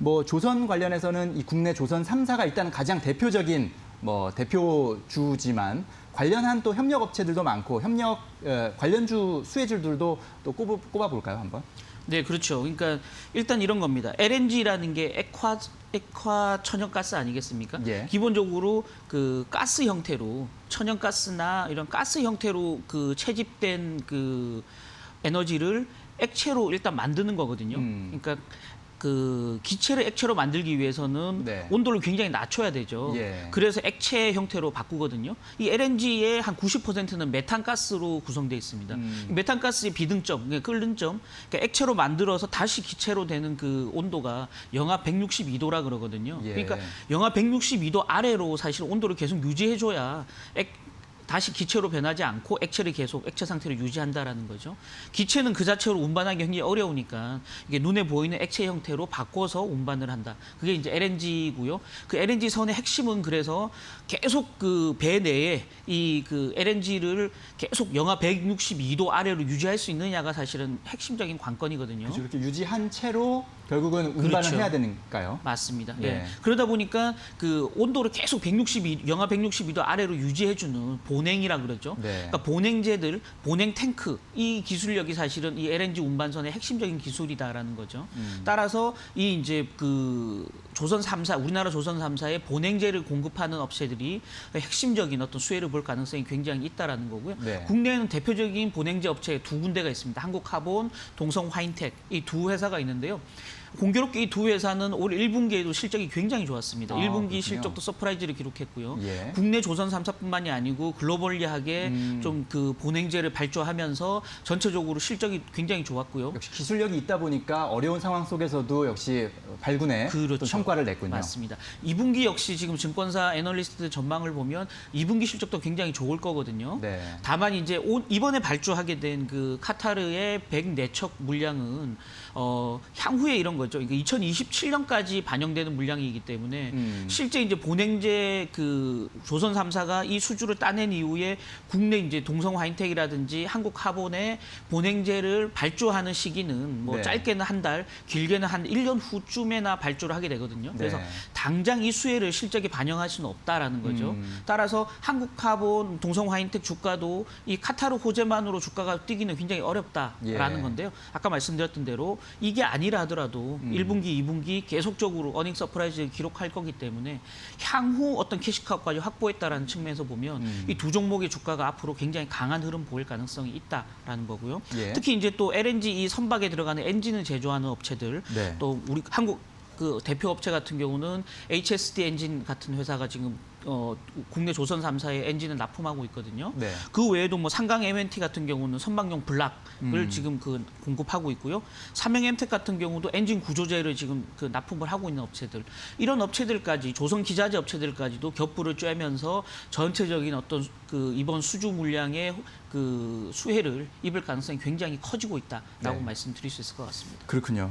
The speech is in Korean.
뭐 조선 관련해서는 이 국내 조선 3사가 일단 가장 대표적인 뭐 대표주지만 관련한 또 협력 업체들도 많고 협력 관련주 수혜주들도 또 꼽아 볼까요, 한번? 네, 그렇죠. 그러니까 일단 이런 겁니다. LNG라는 게 액화 천연가스 아니겠습니까? 예. 기본적으로 그 가스 형태로 천연가스나 이런 가스 형태로 그 채집된 그 에너지를 액체로 일단 만드는 거거든요. 그러니까 그 기체를 액체로 만들기 위해서는 네. 온도를 굉장히 낮춰야 되죠. 예. 그래서 액체 형태로 바꾸거든요. 이 LNG의 한 90%는 메탄가스로 구성되어 있습니다. 메탄가스의 비등점, 그러니까 끓는 점, 그러니까 액체로 만들어서 다시 기체로 되는 그 온도가 영하 162도라 그러거든요. 예. 그러니까 영하 162도 아래로 사실 온도를 계속 유지해줘야 다시 기체로 변하지 않고 액체를 계속 액체 상태로 유지한다라는 거죠. 기체는 그 자체로 운반하기 굉장히 어려우니까 이게 눈에 보이는 액체 형태로 바꿔서 운반을 한다. 그게 이제 LNG고요. 그 LNG 선의 핵심은 그래서 계속 그 배 내에 이 그 LNG를 계속 영하 162도 아래로 유지할 수 있느냐가 사실은 핵심적인 관건이거든요. 그렇죠. 이렇게 유지한 채로 결국은 운반을 그렇죠. 해야 되니까요. 맞습니다. 네. 예. 그러다 보니까 그 온도를 계속 영하 162도 아래로 유지해주는 본행이라 그러죠. 네. 그러니까 본행제들, 본행 탱크 이 기술력이 사실은 이 LNG 운반선의 핵심적인 기술이다라는 거죠. 따라서 이 이제 그 조선 3사, 우리나라 조선 3사의 본행제를 공급하는 업체들이 핵심적인 어떤 수혜를 볼 가능성이 굉장히 있다라는 거고요. 네. 국내에는 대표적인 본행제 업체 두 군데가 있습니다. 한국카본, 동성화인텍 이 두 회사가 있는데요. 공교롭게 이 두 회사는 올 1분기에도 실적이 굉장히 좋았습니다. 1분기 그렇군요. 실적도 서프라이즈를 기록했고요. 예. 국내 조선 3사뿐만이 아니고 글로벌리하게 좀 그 본행제를 발주하면서 전체적으로 실적이 굉장히 좋았고요. 역시 기술력이 있다 보니까 어려운 상황 속에서도 역시 발군에 그렇죠. 또 성과를 냈군요. 맞습니다. 2분기 역시 지금 증권사 애널리스트 전망을 보면 2분기 실적도 굉장히 좋을 거거든요. 네. 다만 이제 이번에 발주하게 된 그 카타르의 104척 물량은 향후에 이런 거죠. 그러니까 2027년까지 반영되는 물량이기 때문에 실제 이제 본행제 그 조선 3사가 이 수주를 따낸 이후에 국내 이제 동성화인텍이라든지 한국카본의 본행제를 발주하는 시기는 뭐 네. 짧게는 한 달, 길게는 한 1년 후쯤에나 발주를 하게 되거든요. 그래서 네. 당장 이 수혜를 실적에 반영할 수는 없다라는 거죠. 따라서 한국카본, 동성화인텍 주가도 이 카타르 호재만으로 주가가 뛰기는 굉장히 어렵다라는 예. 건데요. 아까 말씀드렸던 대로 이게 아니라 하더라도 1분기, 2분기 계속적으로 어닝 서프라이즈를 기록할 거기 때문에 향후 어떤 캐시카우까지 확보했다라는 측면에서 보면 이 두 종목의 주가가 앞으로 굉장히 강한 흐름 보일 가능성이 있다라는 거고요. 예. 특히 이제 또 LNG 이 선박에 들어가는 엔진을 제조하는 업체들 네. 또 우리 한국 그 대표 업체 같은 경우는 HSD 엔진 같은 회사가 지금 국내 조선 3사의 엔진을 납품하고 있거든요. 네. 그 외에도 뭐 상강 M&T 같은 경우는 선박용 블락을 지금 그 공급하고 있고요. 삼형 엠텍 같은 경우도 엔진 구조제를 지금 그 납품을 하고 있는 업체들. 이런 업체들까지 조선 기자재 업체들까지도 겹불을 쬐면서 전체적인 어떤 그 이번 수주 물량의 그 수혜를 입을 가능성이 굉장히 커지고 있다라고 네. 말씀드릴 수 있을 것 같습니다. 그렇군요.